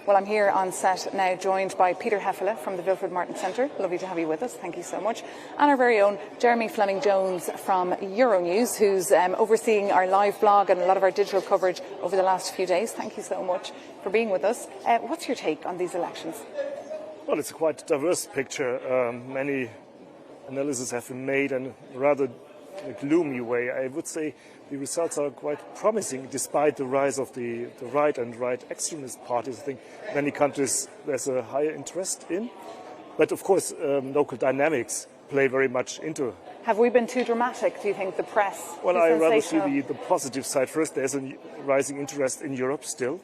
Well, I'm here on set now, joined by Peter Hefele from the Martens Centre. Lovely to have you with us. Thank you so much. And our very own Jeremy Fleming-Jones from Euronews, who's overseeing our live blog and a lot of our digital coverage over the last few days. Thank you so much for being with us. What's your take on these elections? Well, it's a quite diverse picture. Many analyses have been made in a rather gloomy way. I would say the results are quite promising, despite the rise of the right and right extremist parties. I think many countries there's a higher interest in. But of course, local dynamics play very much into. Have we been too dramatic, do you think, the press? Well, I rather see the positive side first. There's a rising interest in Europe still.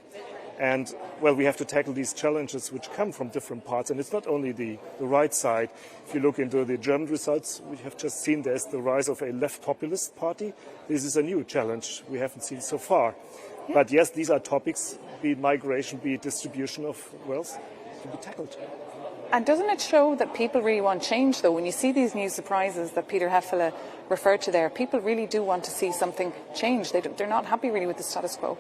And, well, we have to tackle these challenges which come from different parts. And it's not only the right side. If you look into the German results, we have just seen there's the rise of a left populist party. This is a new challenge we haven't seen so far. Yeah. But, yes, these are topics, be it migration, be it distribution of wealth, to be tackled. And doesn't it show that people really want change, though? When you see these new surprises that Peter Hefele referred to there, people really do want to see something change. They're not happy, really, with the status quo.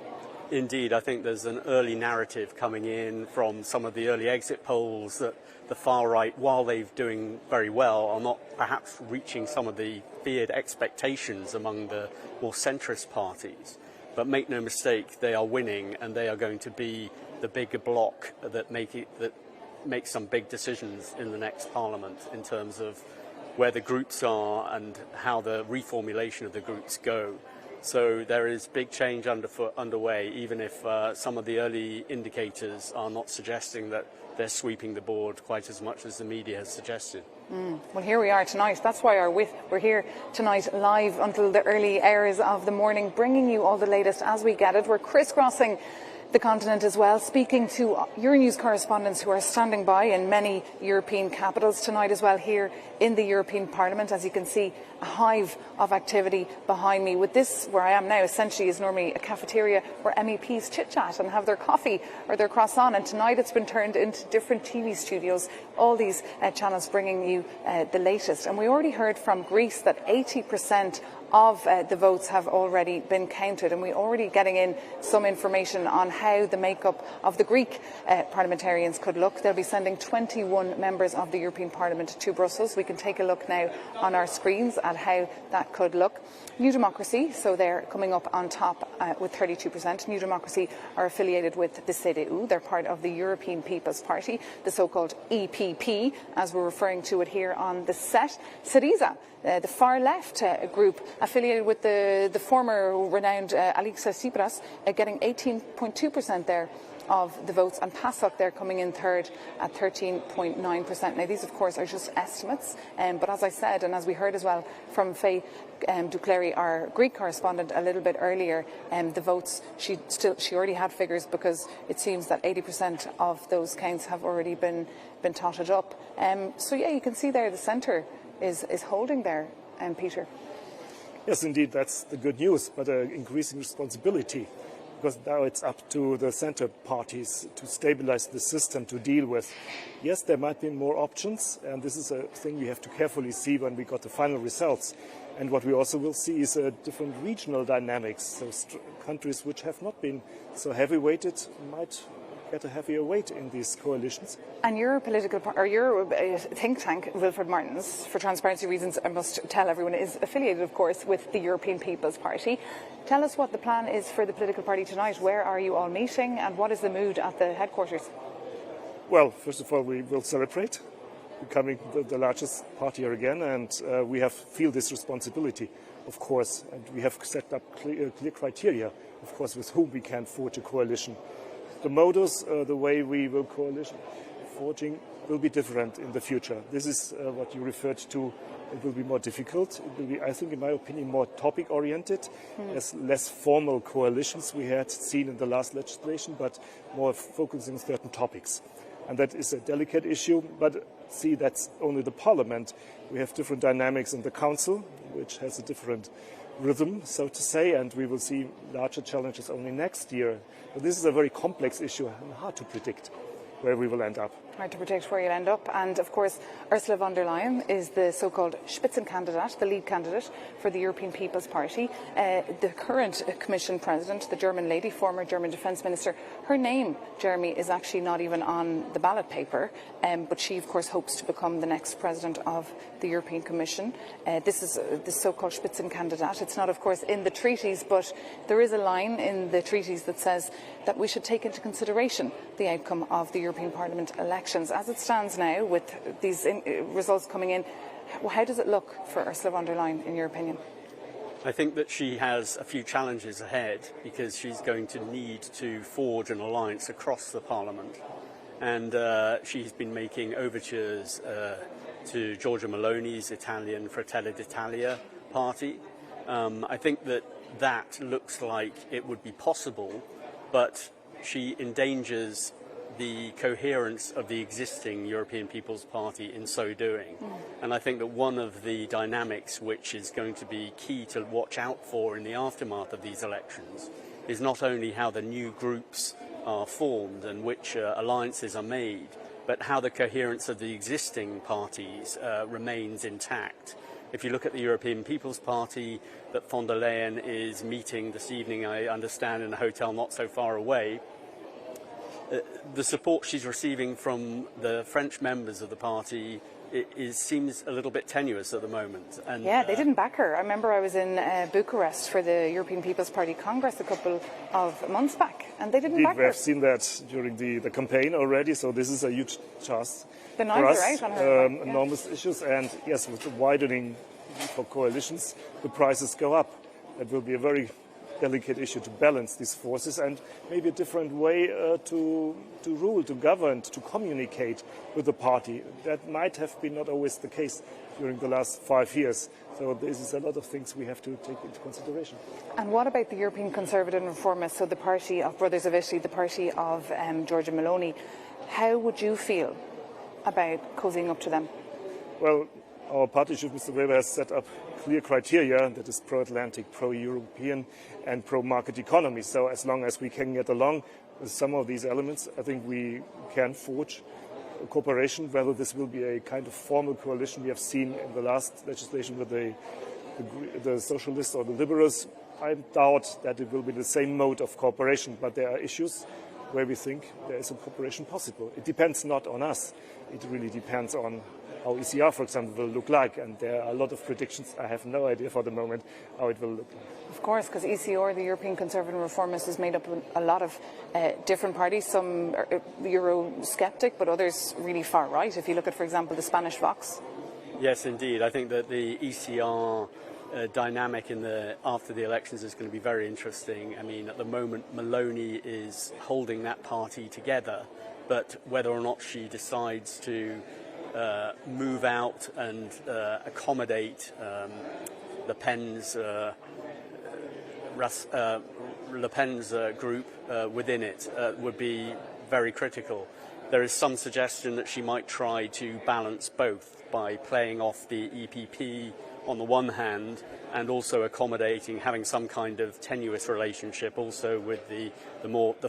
Indeed, I think there's an early narrative coming in from some of the early exit polls that the far right, while they're doing very well, are not perhaps reaching some of the feared expectations among the more centrist parties. But make no mistake, they are winning, and they are going to be the bigger bloc that make some big decisions in the next parliament in terms of where the groups are and how the reformulation of the groups go. So there is big change underway, even if some of the early indicators are not suggesting that they're sweeping the board quite as much as the media has suggested. Well, here we are tonight. That's why we're here tonight live until the early hours of the morning, bringing you all the latest as we get it. We're crisscrossing the continent as well, speaking to Euronews correspondents who are standing by in many European capitals tonight as well, here in the European Parliament. As you can see, a hive of activity behind me. With this, where I am now, essentially is normally a cafeteria where MEPs chit-chat and have their coffee or their croissant, and tonight it's been turned into different TV studios, all these channels bringing you the latest. And we already heard from Greece that 80% of the votes have already been counted, and we're already getting in some information on how the makeup of the Greek parliamentarians could look. They'll be sending 21 members of the European Parliament to Brussels. We can take a look now on our screens at how that could look. New Democracy, so they're coming up on top with 32%. New Democracy are affiliated with the CDU. They're part of the European People's Party, the so-called EPP, as we're referring to it here on the set. Syriza, the far left group, affiliated with the former renowned Alexis Tsipras, getting 18.2% there of the votes, and PASOK they're coming in third at 13.9%. Now these of course are just estimates, but as I said, and as we heard as well from Faye Duclery, our Greek correspondent, a little bit earlier, the votes, she already had figures, because it seems that 80% of those counts have already been totted up. So yeah, you can see there the centre is holding there, Peter. Yes, indeed, that's the good news, but increasing responsibility, because now it's up to the centre parties to stabilise the system, to deal with. Yes, there might be more options, and this is a thing we have to carefully see when we got the final results. And what we also will see is different regional dynamics. So countries which have not been so heavy-weighted might get a heavier weight in these coalitions. And your think tank, Martens, for transparency reasons, I must tell everyone, is affiliated, of course, with the European People's Party. Tell us what the plan is for the political party tonight. Where are you all meeting, and what is the mood at the headquarters? Well, first of all, we will celebrate becoming the largest party here again, and we feel this responsibility, of course, and we have set up clear criteria, of course, with whom we can forge a coalition. The modus, the way we will coalition forging, will be different in the future. This is what you referred to. It will be more difficult. It will be, I think, in my opinion, more topic-oriented, as less formal coalitions we had seen in the last legislation, but more focusing on certain topics. And that is a delicate issue, but see, that's only the Parliament. We have different dynamics in the Council, which has a different rhythm, so to say, and we will see larger challenges only next year. But this is a very complex issue and hard to predict. where we will end up. Hard to predict where you'll end up. And of course, Ursula von der Leyen is the so-called Spitzenkandidat, the lead candidate for the European People's Party. The current Commission President, the German lady, former German Defence Minister, her name, Jeremy, is actually not even on the ballot paper, but she of course hopes to become the next President of the European Commission. This is the so-called Spitzenkandidat. It's not of course in the treaties, but there is a line in the treaties that says that we should take into consideration the outcome of the European Parliament elections. As it stands now, with these results coming in, how does it look for Ursula von der Leyen, in your opinion? I think that she has a few challenges ahead because she's going to need to forge an alliance across the Parliament. And she's been making overtures to Giorgia Meloni's Italian Fratelli d'Italia party. I think that looks like it would be possible, but she endangers the coherence of the existing European People's Party in so doing. And I think that one of the dynamics which is going to be key to watch out for in the aftermath of these elections is not only how the new groups are formed and which alliances are made, but how the coherence of the existing parties remains intact. If you look at the European People's Party that von der Leyen is meeting this evening, I understand, in a hotel not so far away, the support she's receiving from the French members of the party seems a little bit tenuous at the moment. And, yeah, they didn't back her. I remember I was in Bucharest for the European People's Party Congress a couple of months back, and they didn't back her. We have seen that during the campaign already, so this is a huge task the for us. Right on her enormous issues, and yes, with the widening for coalitions, the prices go up. That will be a very delicate issue to balance these forces, and maybe a different way to rule, to govern, to communicate with the party. That might have been not always the case during the last 5 years. So this is a lot of things we have to take into consideration. And what about the European Conservative and Reformists, so the party of Brothers of Italy, the party of Giorgia Meloni? How would you feel about cozying up to them? Well, our partnership, Mr. Weber, has set up clear criteria that is pro-Atlantic, pro-European and pro-market economy. So as long as we can get along with some of these elements, I think we can forge a cooperation. Whether this will be a kind of formal coalition we have seen in the last legislation with the socialists or the liberals, I doubt that it will be the same mode of cooperation. But there are issues where we think there is a cooperation possible. It depends not on us. It really depends on how ECR, for example, will look like. And there are a lot of predictions. I have no idea for the moment how it will look like. Of course, because ECR, the European Conservative and Reformists, is made up of a lot of different parties. Some are Euro-sceptic, but others really far right. If you look at, for example, the Spanish Vox. Yes, indeed. I think that the ECR dynamic after the elections is going to be very interesting. I mean, at the moment, Meloni is holding that party together, but whether or not she decides to move out and accommodate Le Pen's group within it would be very critical. There is some suggestion that she might try to balance both by playing off the EPP on the one hand and also accommodating, having some kind of tenuous relationship also with the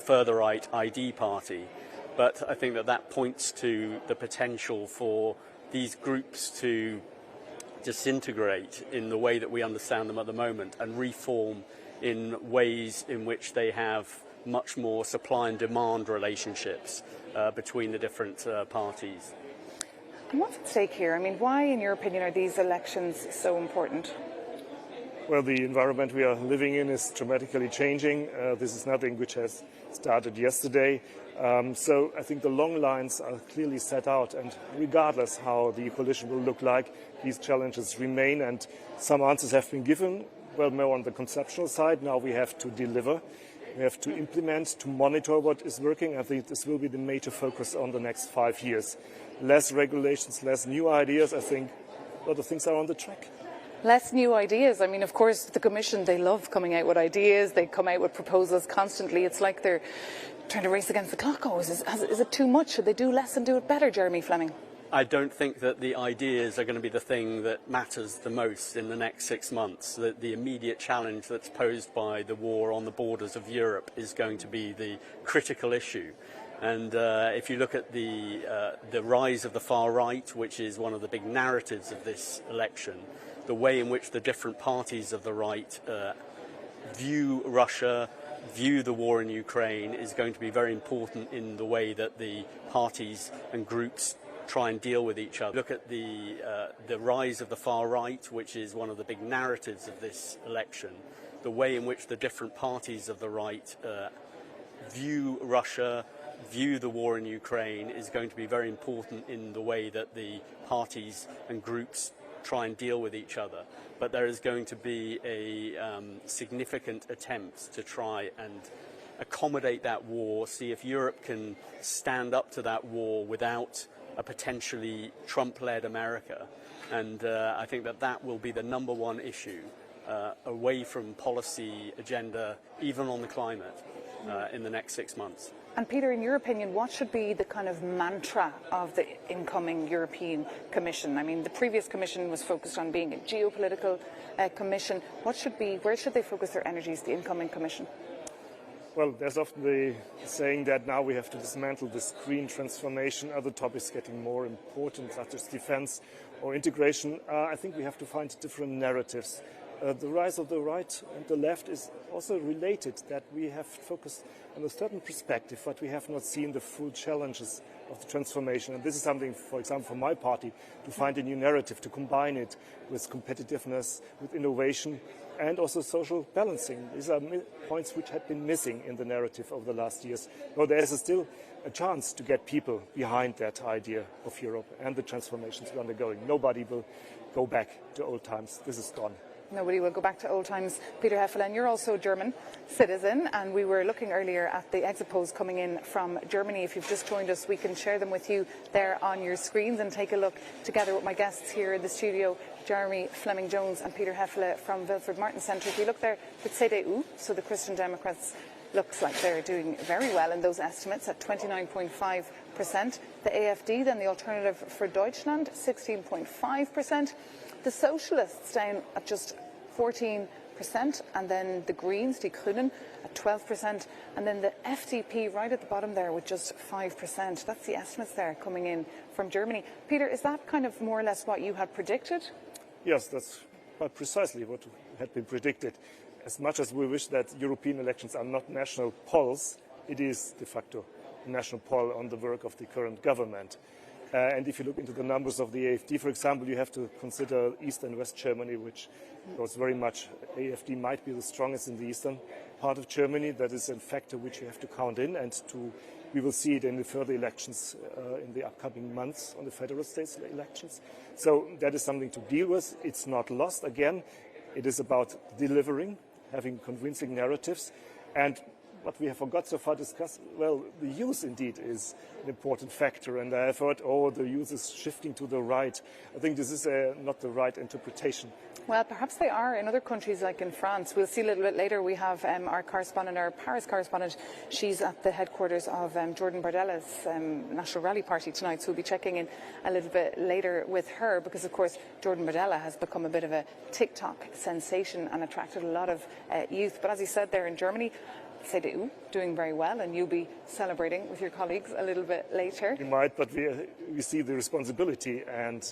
further right ID party. But I think that points to the potential for these groups to disintegrate in the way that we understand them at the moment and reform in ways in which they have much more supply and demand relationships between the different parties. And what's at stake here? I mean, why, in your opinion, are these elections so important? Well, the environment we are living in is dramatically changing. This is nothing which has started yesterday. So I think the long lines are clearly set out, and regardless how the coalition will look like, these challenges remain, and some answers have been given, well, more on the conceptual side. Now we have to deliver. We have to implement, to monitor what is working. I think this will be the major focus on the next 5 years. Less regulations, less new ideas. I think a lot of things are on the track. Less new ideas. I mean, of course, the Commission, they love coming out with ideas. They come out with proposals constantly. It's like they're trying to race against the clock always. Is it too much? Should they do less and do it better, Jeremy Fleming? I don't think that the ideas are going to be the thing that matters the most in the next 6 months. The immediate challenge that's posed by the war on the borders of Europe is going to be the critical issue. And if you look at the rise of the far right, which is one of the big narratives of this election, the way in which the different parties of the right view Russia, view the war in Ukraine, is going to be very important in the way that the parties and groups try and deal with each other. Look at the rise of the far right, which is one of the big narratives of this election, the way in which the different parties of the right view Russia, view the war in Ukraine, is going to be very important in the way that the parties and groups try and deal with each other. But there is going to be a significant attempt to try and accommodate that war, see if Europe can stand up to that war without a potentially Trump-led America. And I think that that will be the number one issue away from policy agenda, even on the climate, in the next 6 months. And Peter, in your opinion, what should be the kind of mantra of the incoming European Commission? I mean, the previous Commission was focused on being a geopolitical commission. Where should they focus their energies, the incoming Commission? Well, there's often the saying that now we have to dismantle this green transformation, other topics getting more important, such as defense or integration. I think we have to find different narratives. The rise of the right and the left is also related, that we have focused on a certain perspective, but we have not seen the full challenges of the transformation. And this is something, for example, for my party, to find a new narrative, to combine it with competitiveness, with innovation, and also social balancing. These are points which had been missing in the narrative over the last years. Well, there is still a chance to get people behind that idea of Europe and the transformations we're undergoing. Nobody will go back to old times. This is gone. Nobody will go back to old times. Peter Hefele, and you're also a German citizen, and we were looking earlier at the exit polls coming in from Germany. If you've just joined us, we can share them with you there on your screens and take a look together with my guests here in the studio, Jeremy Fleming-Jones and Peter Hefele from Wilfried Martens Centre. If you look there, the CDU, so the Christian Democrats, looks like they're doing very well in those estimates at 29.5%. The AfD, then the Alternative for Deutschland, 16.5%. The Socialists down at just 14%, and then the Greens, die Grünen, at 12%, and then the FDP right at the bottom there with just 5%. That's the estimates there coming in from Germany. Peter, is that kind of more or less what you had predicted? Yes, that's quite precisely what had been predicted. As much as we wish that European elections are not national polls, it is de facto a national poll on the work of the current government. And if you look into the numbers of the AfD, for example, you have to consider East and West Germany, which goes very much. AfD might be the strongest in the eastern part of Germany. That is a factor which you have to count in, and we will see it in the further elections in the upcoming months on the federal states elections. So that is something to deal with. It's not lost. Again, it is about delivering, having convincing narratives, and what we have forgot so far discussed, well, the youth indeed is an important factor, and I have heard, the youth is shifting to the right. I think this is not the right interpretation. Well, perhaps they are in other countries, like in France. We'll see a little bit later. We have our correspondent, our Paris correspondent. She's at the headquarters of Jordan Bardella's National Rally Party tonight, so we'll be checking in a little bit later with her, because, of course, Jordan Bardella has become a bit of a TikTok sensation and attracted a lot of youth. But as he said there in Germany, CDU doing very well, and you'll be celebrating with your colleagues a little bit later. We might, but we see the responsibility and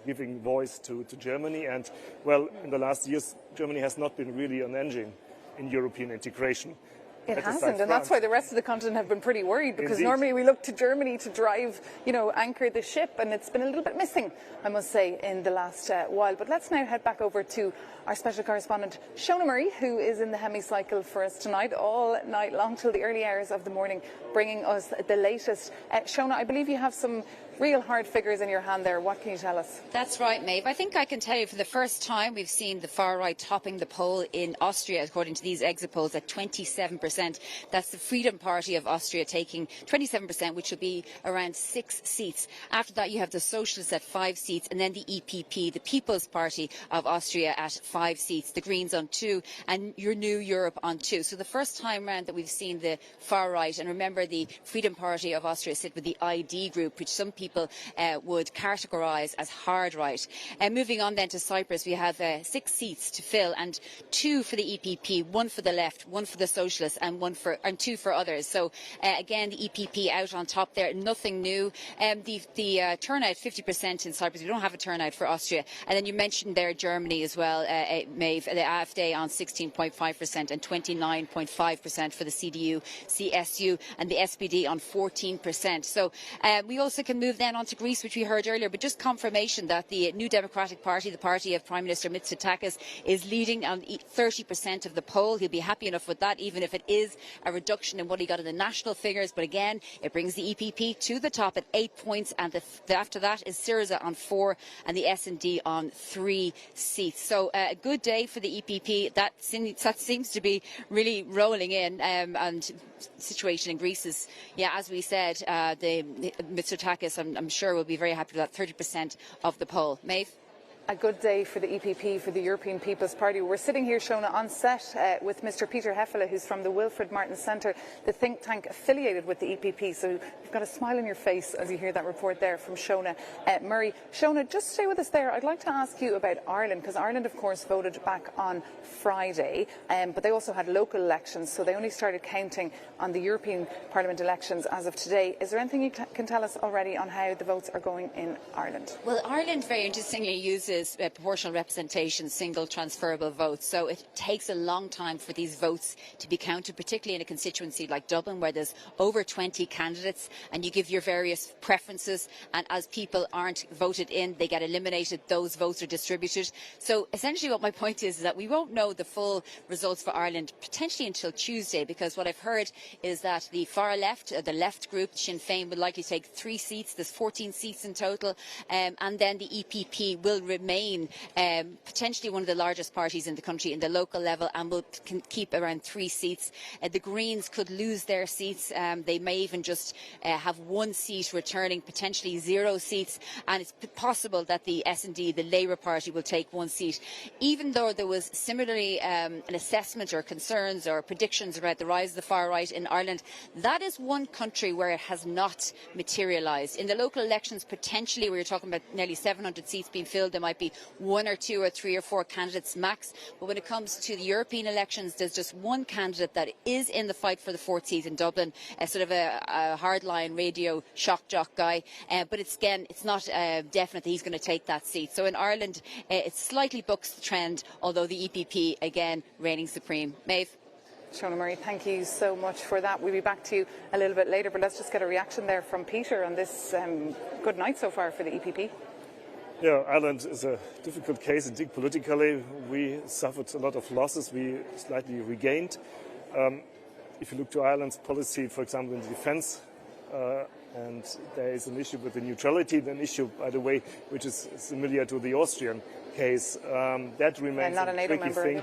giving voice to Germany. And, well, in the last years, Germany has not been really an engine in European integration. It hasn't, and that's why the rest of the continent have been pretty worried, because Indeed. Normally we look to Germany to drive, anchor the ship, and it's been a little bit missing, I must say, in the last while. But let's now head back over to our special correspondent, Shona Murray, who is in the hemicycle for us tonight, all night long till the early hours of the morning, bringing us the latest. Shona, I believe you have some real hard figures in your hand there. What can you tell us? That's right, Maeve. I think I can tell you for the first time we've seen the far right topping the poll in Austria, according to these exit polls, at 27%. That's the Freedom Party of Austria taking 27%, which will be around 6 seats. After that, you have the Socialists at 5 seats, and then the EPP, the People's Party of Austria, at 5 seats, the Greens on 2, and your New Europe on 2. So the first time round that we've seen the far right, and remember the Freedom Party of Austria sit with the ID group, which some people people would categorise as hard right. Moving on then to Cyprus, we have 6 seats to fill, and 2 for the EPP, 1 for the left, 1 for the Socialists, and 2 for others. So again, the EPP out on top there, nothing new. The turnout 50% in Cyprus. We don't have a turnout for Austria. And then you mentioned there Germany as well, Maeve, the AfD on 16.5% and 29.5% for the CDU, CSU, and the SPD on 14%. So we also can move then on to Greece, which we heard earlier, but just confirmation that the New Democratic Party, the party of Prime Minister Mitsotakis, is leading on 30% of the poll. He'll be happy enough with that, even if it is a reduction in what he got in the national figures. But again, it brings the EPP to the top at 8 points, and after that is Syriza on 4 and the S&D on 3 seats. So a good day for the EPP. That seems to be really rolling in, and situation in Greece is, as we said, the Mitsotakis, I'm sure, will be very happy with that 30% of the poll. Maeve? A good day for the EPP, for the European People's Party. We're sitting here, Shona, on set with Mr. Peter Hefele, who's from the Wilfred Martens Centre, the think tank affiliated with the EPP. So you've got a smile on your face as you hear that report there from Shona Murray. Shona, just stay with us there. I'd like to ask you about Ireland, because Ireland, of course, voted back on Friday, but they also had local elections, so they only started counting on the European Parliament elections as of today. Is there anything you can tell us already on how the votes are going in Ireland? Well, Ireland, very interestingly, uses proportional representation, single transferable votes. So it takes a long time for these votes to be counted, particularly in a constituency like Dublin, where there's over 20 candidates and you give your various preferences, and as people aren't voted in, they get eliminated. Those votes are distributed. So essentially what my point is that we won't know the full results for Ireland potentially until Tuesday, because what I've heard is that the far left, the left group, Sinn Féin, would likely take 3 seats. There's 14 seats in total, and then the EPP will remain potentially one of the largest parties in the country in the local level and will keep around 3 seats. The Greens could lose their seats. They may even just have 1 seat returning, potentially 0 seats, and it's possible that the S&D, the Labour Party, will take 1 seat. Even though there was similarly an assessment or concerns or predictions about the rise of the far right in Ireland, that is one country where it has not materialised. In the local elections, potentially, we were talking about nearly 700 seats being filled, there might be 1 or 2 or 3 or 4 candidates max. But when it comes to the European elections, there's just one candidate that is in the fight for the 4th seat in Dublin, a sort of a hardline radio shock jock guy. But it's not definite that he's going to take that seat. So in Ireland, it slightly bucks the trend, although the EPP, again, reigning supreme. Maeve? Shona Murray, thank you so much for that. We'll be back to you a little bit later, but let's just get a reaction there from Peter on this good night so far for the EPP. Yeah, Ireland is a difficult case. Indeed, politically, we suffered a lot of losses. We slightly regained. If you look to Ireland's policy, for example, in the defence, and there is an issue with the neutrality, an issue, by the way, which is similar to the Austrian case. That remains a tricky thing,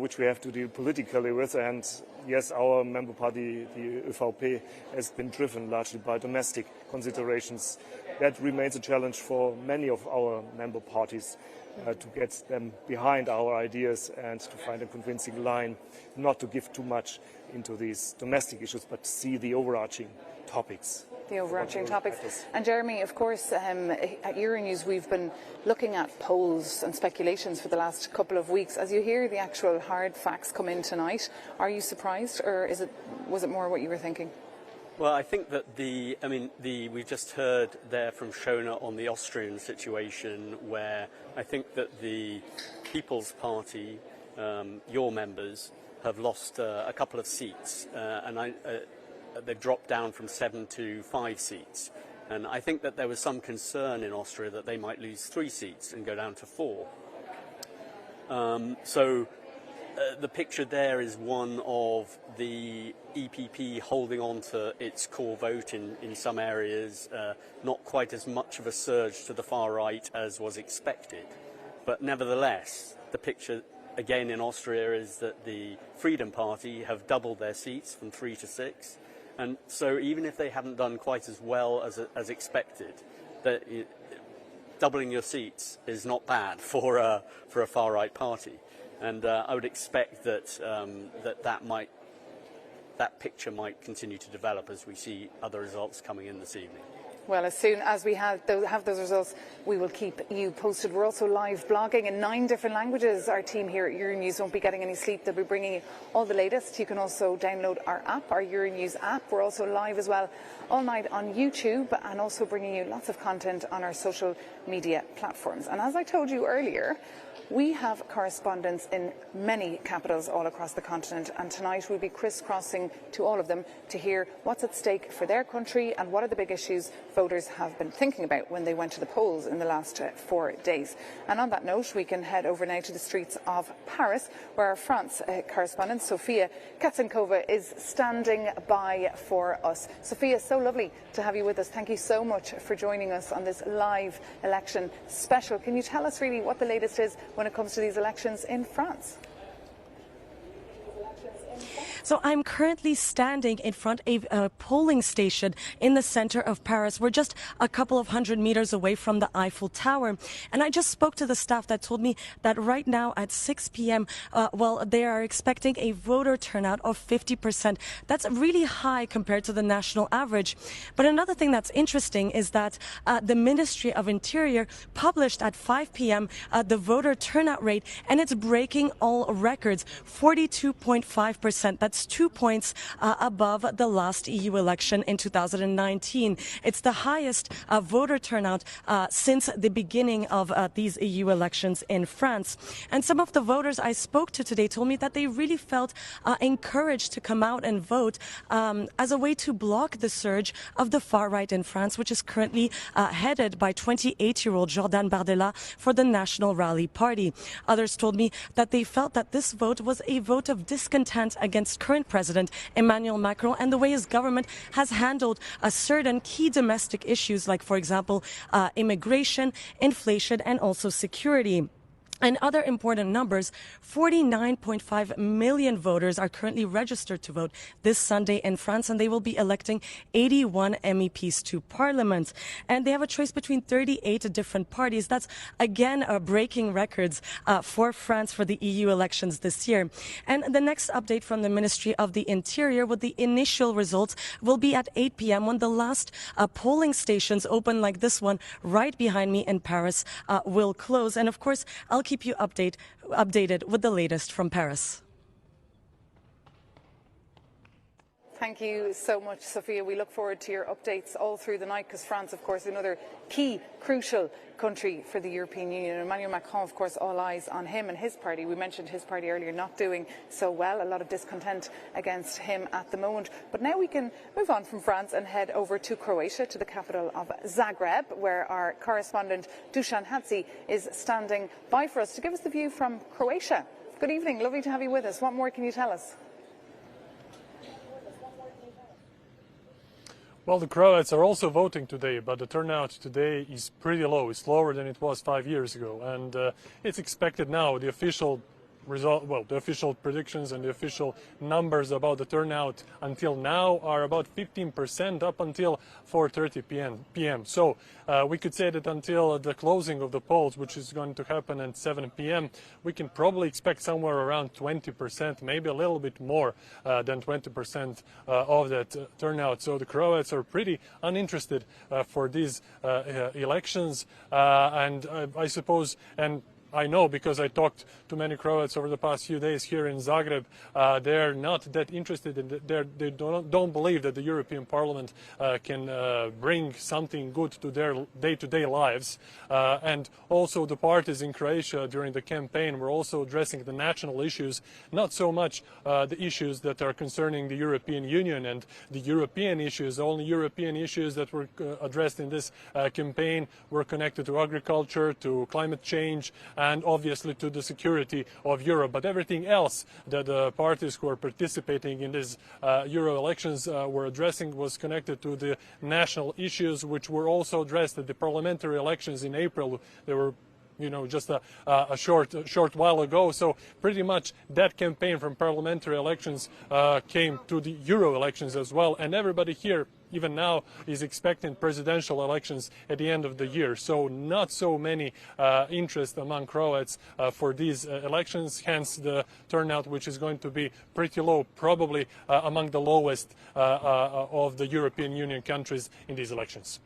which we have to deal politically with. And yes, our member party, the ÖVP, has been driven largely by domestic considerations. That remains a challenge for many of our member parties to get them behind our ideas and to find a convincing line, not to give too much into these domestic issues, but to see the overarching topics. The overarching topics. And Jeremy, of course, at Euronews we've been looking at polls and speculations for the last couple of weeks. As you hear the actual hard facts come in tonight, are you surprised, or was it more what you were thinking? Well, I think that we just heard there from Shona on the Austrian situation, where I think that the People's Party, your members, have lost a couple of seats, and they've dropped down from 7 to 5 seats. And I think that there was some concern in Austria that they might lose 3 seats and go down to 4. The picture there is one of the EPP holding on to its core vote in some areas, not quite as much of a surge to the far right as was expected. But nevertheless, the picture again in Austria is that the Freedom Party have doubled their seats from 3 to 6. And so even if they haven't done quite as well as expected, doubling your seats is not bad for a far right party. And I would expect that that picture might continue to develop as we see other results coming in this evening. Well, as soon as we have those results, we will keep you posted. We're also live blogging in 9 different languages. Our team here at Euronews won't be getting any sleep. They'll be bringing you all the latest. You can also download our app, our Euronews app. We're also live as well all night on YouTube, and also bringing you lots of content on our social media platforms. And as I told you earlier, we have correspondents in many capitals all across the continent, and tonight we'll be crisscrossing to all of them to hear what's at stake for their country and what are the big issues voters have been thinking about when they went to the polls in the last 4 days. And on that note, we can head over now to the streets of Paris, where our France correspondent Sophia Katsenkova is standing by for us. Sophia, so lovely to have you with us. Thank you so much for joining us on this live election special. Can you tell us really what the latest is when it comes to these elections in France? So I'm currently standing in front of a polling station in the center of Paris. We're just a couple of 100 meters away from the Eiffel Tower. And I just spoke to the staff that told me that right now at 6 p.m., they are expecting a voter turnout of 50%. That's really high compared to the national average. But another thing that's interesting is that the Ministry of Interior published at 5 p.m. The voter turnout rate, and it's breaking all records, 42.5%. That's 2 points above the last EU election in 2019. It's the highest voter turnout since the beginning of these EU elections in France. And some of the voters I spoke to today told me that they really felt encouraged to come out and vote as a way to block the surge of the far right in France, which is currently headed by 28-year-old Jordan Bardella for the National Rally Party. Others told me that they felt that this vote was a vote of discontent against current President Emmanuel Macron and the way his government has handled certain key domestic issues like, for example, immigration, inflation, and also security. And other important numbers, 49.5 million voters are currently registered to vote this Sunday in France, and they will be electing 81 MEPs to Parliament. And they have a choice between 38 different parties. That's, again, breaking records for France for the EU elections this year. And the next update from the Ministry of the Interior with the initial results will be at 8 p.m. when the last polling stations open like this one right behind me in Paris will close. And, of course, I'll keep you updated with the latest from Paris. Thank you so much, Sophia. We look forward to your updates all through the night, because France, of course, another key, crucial country for the European Union. Emmanuel Macron, of course, all eyes on him and his party. We mentioned his party earlier not doing so well. A lot of discontent against him at the moment. But now we can move on from France and head over to Croatia, to the capital of Zagreb, where our correspondent Dusan Hadzi is standing by for us to give us the view from Croatia. Good evening. Lovely to have you with us. What more can you tell us? Well, the Croats are also voting today, but the turnout today is pretty low. It's lower than it was 5 years ago, and it's expected now. The official result, well, the official predictions and the official numbers about the turnout until now are about 15% up until 4:30 p.m. So we could say that until the closing of the polls, which is going to happen at 7 p.m., we can probably expect somewhere around 20%, maybe a little bit more than 20% of that turnout. So the Croats are pretty uninterested for these elections, and I suppose, and I know because I talked to many Croats over the past few days here in Zagreb. They're not that interested in they don't believe that the European Parliament can bring something good to their day-to-day lives. And also the parties in Croatia during the campaign were also addressing the national issues, not so much the issues that are concerning the European Union and the European issues. The only European issues that were addressed in this campaign were connected to agriculture, to climate change, and obviously to the security of Europe. But everything else that the parties who are participating in these Euro elections were addressing was connected to the national issues, which were also addressed at the parliamentary elections in April. They were just a short while ago. So pretty much that campaign from parliamentary elections came to the Euro elections as well. And everybody here, even now, is expecting presidential elections at the end of the year. So not so many interest among Croats for these elections, hence the turnout, which is going to be pretty low, probably among the lowest of the European Union countries in these elections.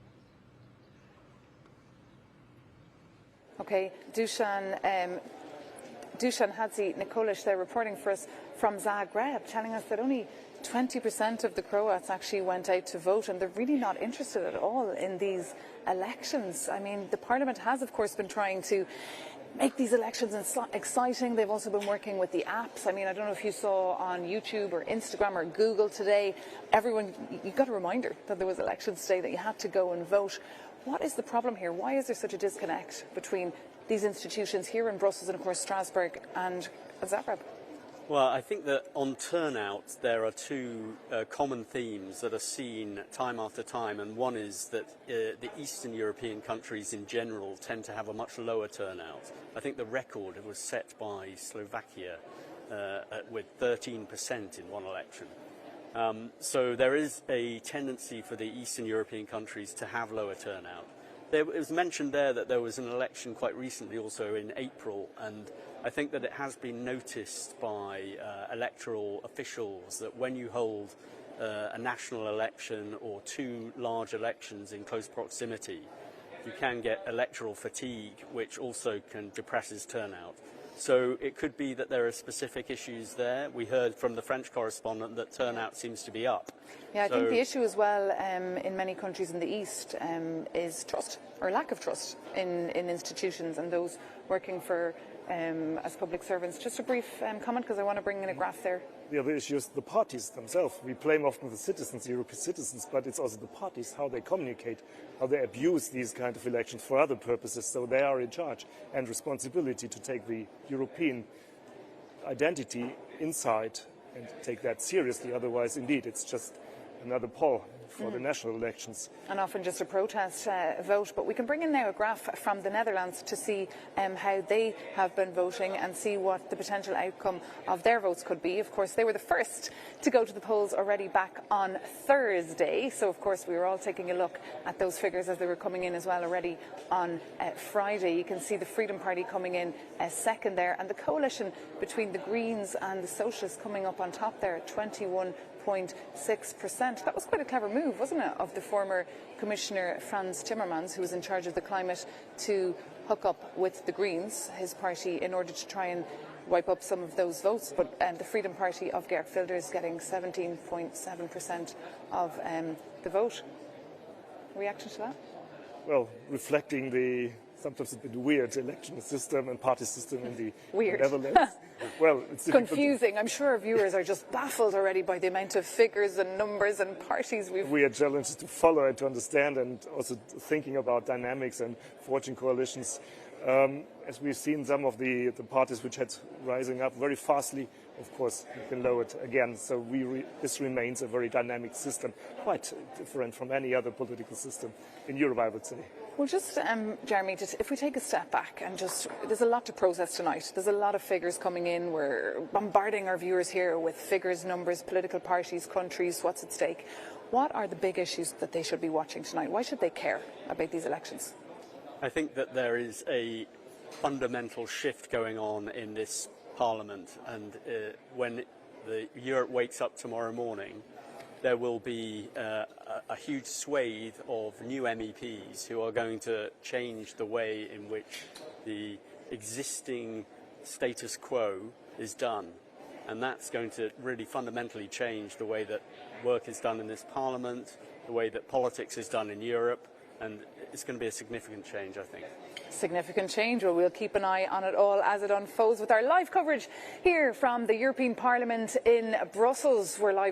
Okay, Dusan Hadzi Nikolic, they're reporting for us from Zagreb, telling us that only 20% of the Croats actually went out to vote, and they're really not interested at all in these elections. I mean, the Parliament has, of course, been trying to make these elections exciting. They've also been working with the apps. I mean, I don't know if you saw on YouTube or Instagram or Google today, you got a reminder that there was elections today, that you had to go and vote. What is the problem here? Why is there such a disconnect between these institutions here in Brussels and, of course, Strasbourg and Zagreb? Well, I think that on turnout there are two common themes that are seen time after time, and one is that the Eastern European countries in general tend to have a much lower turnout. I think the record was set by Slovakia with 13% in one election. So there is a tendency for the Eastern European countries to have lower turnout. It was mentioned there that there was an election quite recently, also in April, and I think that it has been noticed by electoral officials that when you hold a national election or two large elections in close proximity, you can get electoral fatigue, which also can depresses turnout. So it could be that there are specific issues there. We heard from the French correspondent that turnout seems to be up. Yeah, I think the issue as well in many countries in the East is trust, or lack of trust in institutions and those working for as public servants. Just a brief comment, because I want to bring in a graph there. The other issue is the parties themselves. We blame often the citizens, the European citizens, but it's also the parties, how they communicate, how they abuse these kind of elections for other purposes. So they are in charge and responsibility to take the European identity inside and take that seriously. Otherwise, indeed, it's just another poll for the national elections. And often just a protest vote. But we can bring in now a graph from the Netherlands to see how they have been voting and see what the potential outcome of their votes could be. Of course, they were the first to go to the polls already back on Thursday. So, of course, we were all taking a look at those figures as they were coming in as well already on Friday. You can see the Freedom Party coming in second there, and the coalition between the Greens and the Socialists coming up on top there at 21.6%. That was quite a clever move, wasn't it, of the former Commissioner Frans Timmermans, who was in charge of the climate, to hook up with the Greens, his party, in order to try and wipe up some of those votes. But the Freedom Party of Geert Wilders getting 17.7% of the vote. Reaction to that? Well, reflecting the sometimes a bit weird election system and party system in the Netherlands. Well, it's confusing. I'm sure our viewers are just baffled already by the amount of figures and numbers and parties we are challenged to follow and to understand, and also thinking about dynamics and forging coalitions. As we've seen, some of the parties which had rising up very fastly, of course, have been lowered again. So this remains a very dynamic system, quite different from any other political system in Europe, I would say. Well, just, Jeremy, if we take a step back and there's a lot to process tonight. There's a lot of figures coming in. We're bombarding our viewers here with figures, numbers, political parties, countries, what's at stake. What are the big issues that they should be watching tonight? Why should they care about these elections? I think that there is a fundamental shift going on in this Parliament, and when Europe wakes up tomorrow morning, there will be a huge swathe of new MEPs who are going to change the way in which the existing status quo is done. And that's going to really fundamentally change the way that work is done in this Parliament, the way that politics is done in Europe, and it's going to be a significant change, I think. Significant change. Well, we'll keep an eye on it all as it unfolds with our live coverage here from the European Parliament in Brussels. We're live